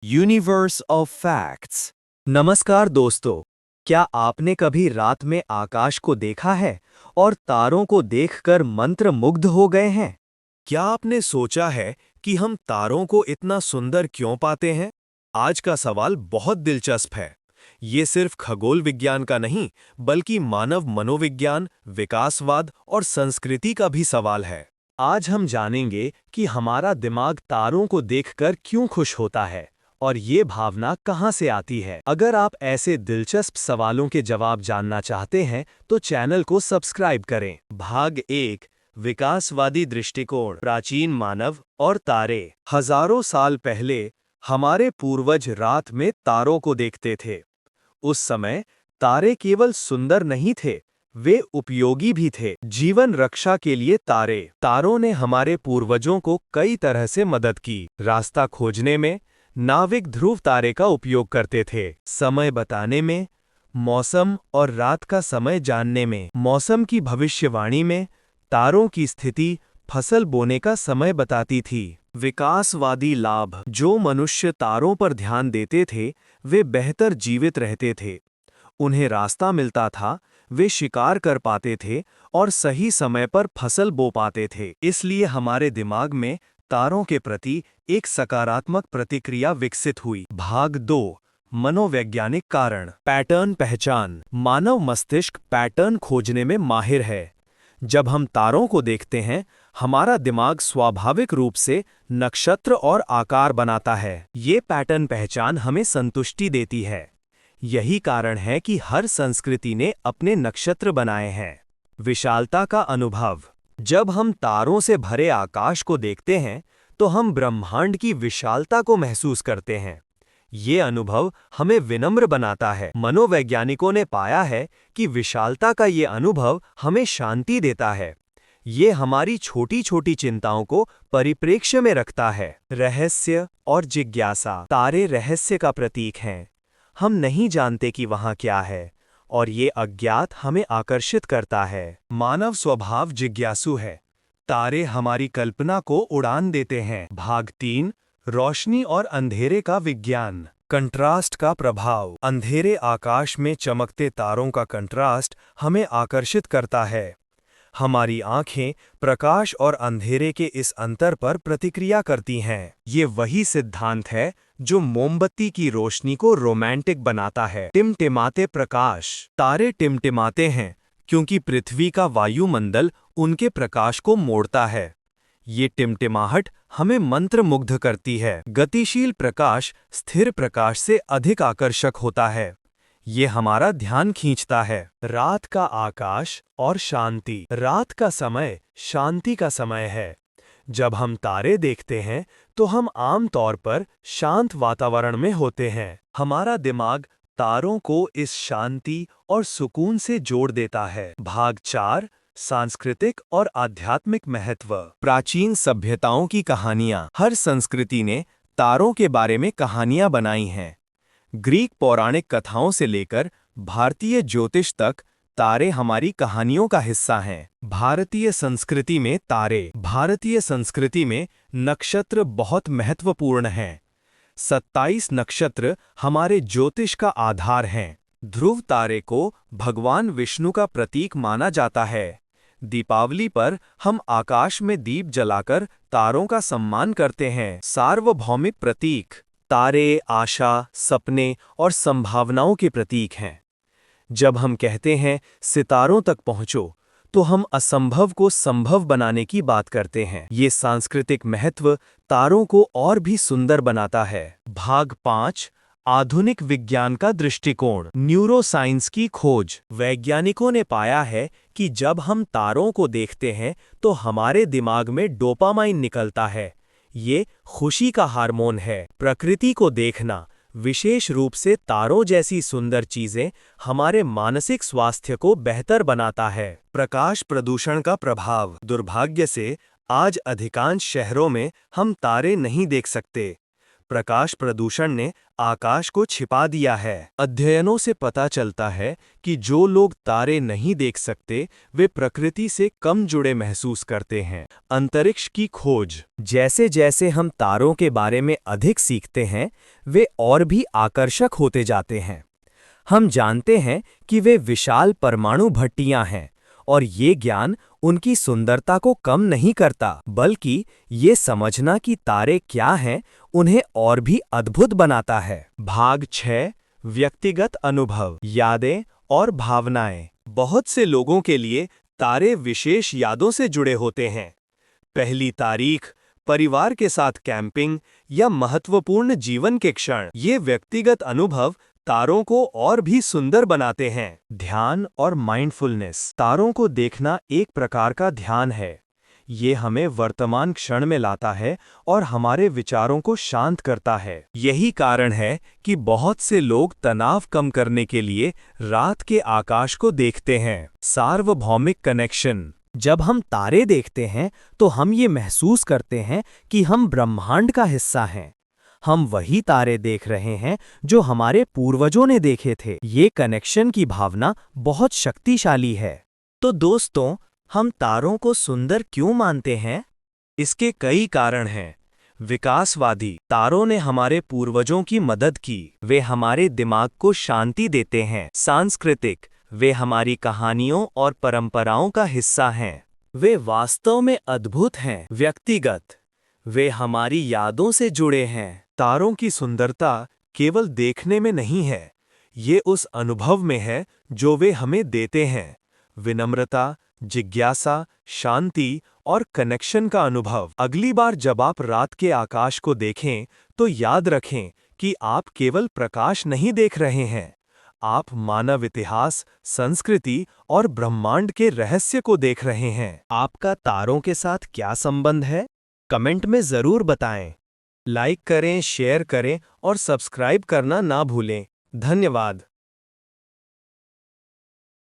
Universe of facts. नमस्कार दोस्तों, क्या आपने कभी रात में आकाश को देखा है और तारों को देखकर मंत्रमुग्ध हो गए हैं? क्या आपने सोचा है कि हम तारों को इतना सुंदर क्यों पाते हैं? आज का सवाल बहुत दिलचस्प है। ये सिर्फ खगोल विज्ञान का नहीं, बल्कि मानव मनोविज्ञान, विकासवाद और संस्कृति का भी सवाल है। आज हम जानेंगे कि हमारा दिमाग तारों को देखकर क्यों खुश होता है और ये भावना कहाँ से आती है। अगर आप ऐसे दिलचस्प सवालों के जवाब जानना चाहते हैं तो चैनल को सब्सक्राइब करें। भाग 1, विकासवादी दृष्टिकोण, प्राचीन मानव और तारे। हजारों साल पहले हमारे पूर्वज रात में तारों को देखते थे। उस समय तारे केवल सुंदर नहीं थे, वे उपयोगी भी थे। जीवन रक्षा के लिए तारों ने हमारे पूर्वजों को कई तरह से मदद की। रास्ता खोजने में नाविक ध्रुव तारे का उपयोग करते थे। समय बताने में, मौसम और रात का समय जानने में, मौसम की भविष्यवाणी में तारों की स्थिति फसल बोने का समय बताती थी। विकासवादी लाभ, जो मनुष्य तारों पर ध्यान देते थे वे बेहतर जीवित रहते थे। उन्हें रास्ता मिलता था, वे शिकार कर पाते थे और सही समय पर फसल बो पाते थे। इसलिए हमारे दिमाग में तारों के प्रति एक सकारात्मक प्रतिक्रिया विकसित हुई। भाग 2, मनोवैज्ञानिक कारण, पैटर्न पहचान। मानव मस्तिष्क पैटर्न खोजने में माहिर है। जब हम तारों को देखते हैं, हमारा दिमाग स्वाभाविक रूप से नक्षत्र और आकार बनाता है। ये पैटर्न पहचान हमें संतुष्टि देती है। यही कारण है कि हर संस्कृति ने अपने नक्षत्र बनाए हैं। विशालता का अनुभव, जब हम तारों से भरे आकाश को देखते हैं तो हम ब्रह्मांड की विशालता को महसूस करते हैं। ये अनुभव हमें विनम्र बनाता है। मनोवैज्ञानिकों ने पाया है कि विशालता का ये अनुभव हमें शांति देता है। ये हमारी छोटी छोटी चिंताओं को परिप्रेक्ष्य में रखता है। रहस्य और जिज्ञासा, तारे रहस्य का प्रतीक हैं। हम नहीं जानते कि वहाँ क्या है और ये अज्ञात हमें आकर्षित करता है। मानव स्वभाव जिज्ञासु है। तारे हमारी कल्पना को उड़ान देते हैं। भाग 3, रोशनी और अंधेरे का विज्ञान, कंट्रास्ट का प्रभाव। अंधेरे आकाश में चमकते तारों का कंट्रास्ट हमें आकर्षित करता है। हमारी आंखें प्रकाश और अंधेरे के इस अंतर पर प्रतिक्रिया करती हैं। ये वही सिद्धांत है जो मोमबत्ती की रोशनी को रोमांटिक बनाता है। टिमटिमाते प्रकाश, तारे टिमटिमाते हैं क्योंकि पृथ्वी का वायुमंडल उनके प्रकाश को मोड़ता है। ये टिमटिमाहट हमें मंत्रमुग्ध करती है। गतिशील प्रकाश स्थिर प्रकाश से अधिक आकर्षक होता है। ये हमारा ध्यान खींचता है। रात का आकाश और शांति, रात का समय शांति का समय है। जब हम तारे देखते हैं तो हम आम तौर पर शांत वातावरण में होते हैं। हमारा दिमाग तारों को इस शांति और सुकून से जोड़ देता है। भाग 4, सांस्कृतिक और आध्यात्मिक महत्व, प्राचीन सभ्यताओं की कहानियां। हर संस्कृति ने तारों के बारे में कहानियां बनाई हैं। ग्रीक पौराणिक कथाओं से लेकर भारतीय ज्योतिष तक तारे हमारी कहानियों का हिस्सा हैं। भारतीय संस्कृति में तारे, भारतीय संस्कृति में नक्षत्र बहुत महत्वपूर्ण हैं। 27 नक्षत्र हमारे ज्योतिष का आधार हैं। ध्रुव तारे को भगवान विष्णु का प्रतीक माना जाता है। दीपावली पर हम आकाश में दीप जलाकर तारों का सम्मान करते हैं। सार्वभौमिक प्रतीक, तारे आशा, सपने और संभावनाओं के प्रतीक हैं। जब हम कहते हैं सितारों तक पहुंचो, तो हम असंभव को संभव बनाने की बात करते हैं। ये सांस्कृतिक महत्व तारों को और भी सुंदर बनाता है। भाग 5, आधुनिक विज्ञान का दृष्टिकोण, न्यूरोसाइंस की खोज। वैज्ञानिकों ने पाया है कि जब हम तारों को देखते हैं तो हमारे दिमाग में डोपामाइन निकलता है। ये खुशी का हार्मोन है। प्रकृति को देखना, विशेष रूप से तारों जैसी सुंदर चीजें, हमारे मानसिक स्वास्थ्य को बेहतर बनाता है। प्रकाश प्रदूषण का प्रभाव, दुर्भाग्य से आज अधिकांश शहरों में हम तारे नहीं देख सकते। प्रकाश प्रदूषण ने आकाश को छिपा दिया है। अध्ययनों से पता चलता है कि जो लोग तारे नहीं देख सकते वे प्रकृति से कम जुड़े महसूस करते हैं। अंतरिक्ष की खोज। जैसे जैसे हम तारों के बारे में अधिक सीखते हैं, वे और भी आकर्षक होते जाते हैं। हम जानते हैं कि वे विशाल परमाणु भट्टियां हैं, और ये ज्ञान उनकी सुंदरता को कम नहीं करता, बल्कि ये समझना कि तारे क्या हैं, उन्हें और भी अद्भुत बनाता है। भाग 6 व्यक्तिगत अनुभव, यादें और भावनाएं। बहुत से लोगों के लिए तारे विशेष यादों से जुड़े होते हैं। पहली तारीख, परिवार के साथ कैंपिंग या महत्वपूर्ण जीवन के क्षण। ये व्यक्तिगत अनुभव तारों को और भी सुंदर बनाते हैं। ध्यान और माइंडफुलनेस। तारों को देखना एक प्रकार का ध्यान है। ये हमें वर्तमान क्षण में लाता है और हमारे विचारों को शांत करता है। यही कारण है कि बहुत से लोग तनाव कम करने के लिए रात के आकाश को देखते हैं। सार्वभौमिक कनेक्शन। जब हम तारे देखते हैं तो हम ये महसूस करते हैं कि हम ब्रह्मांड का हिस्सा हैं। हम वही तारे देख रहे हैं जो हमारे पूर्वजों ने देखे थे। ये कनेक्शन की भावना बहुत शक्तिशाली है। तो दोस्तों, हम तारों को सुंदर क्यों मानते हैं? इसके कई कारण हैं। विकासवादी। तारों ने हमारे पूर्वजों की मदद की। वे हमारे दिमाग को शांति देते हैं। सांस्कृतिक। वे हमारी कहानियों और परंपराओं का हिस्सा हैं। वे वास्तव में अद्भुत हैं। व्यक्तिगत। वे हमारी यादों से जुड़े हैं। तारों की सुंदरता केवल देखने में नहीं है, ये उस अनुभव में है जो वे हमें देते हैं। विनम्रता, जिज्ञासा, शांति और कनेक्शन का अनुभव। अगली बार जब आप रात के आकाश को देखें तो याद रखें कि आप केवल प्रकाश नहीं देख रहे हैं, आप मानव इतिहास, संस्कृति और ब्रह्मांड के रहस्य को देख रहे हैं। आपका तारों के साथ क्या संबंध है? कमेंट में ज़रूर बताएं। लाइक करें, शेयर करें और सब्सक्राइब करना ना भूलें। धन्यवाद।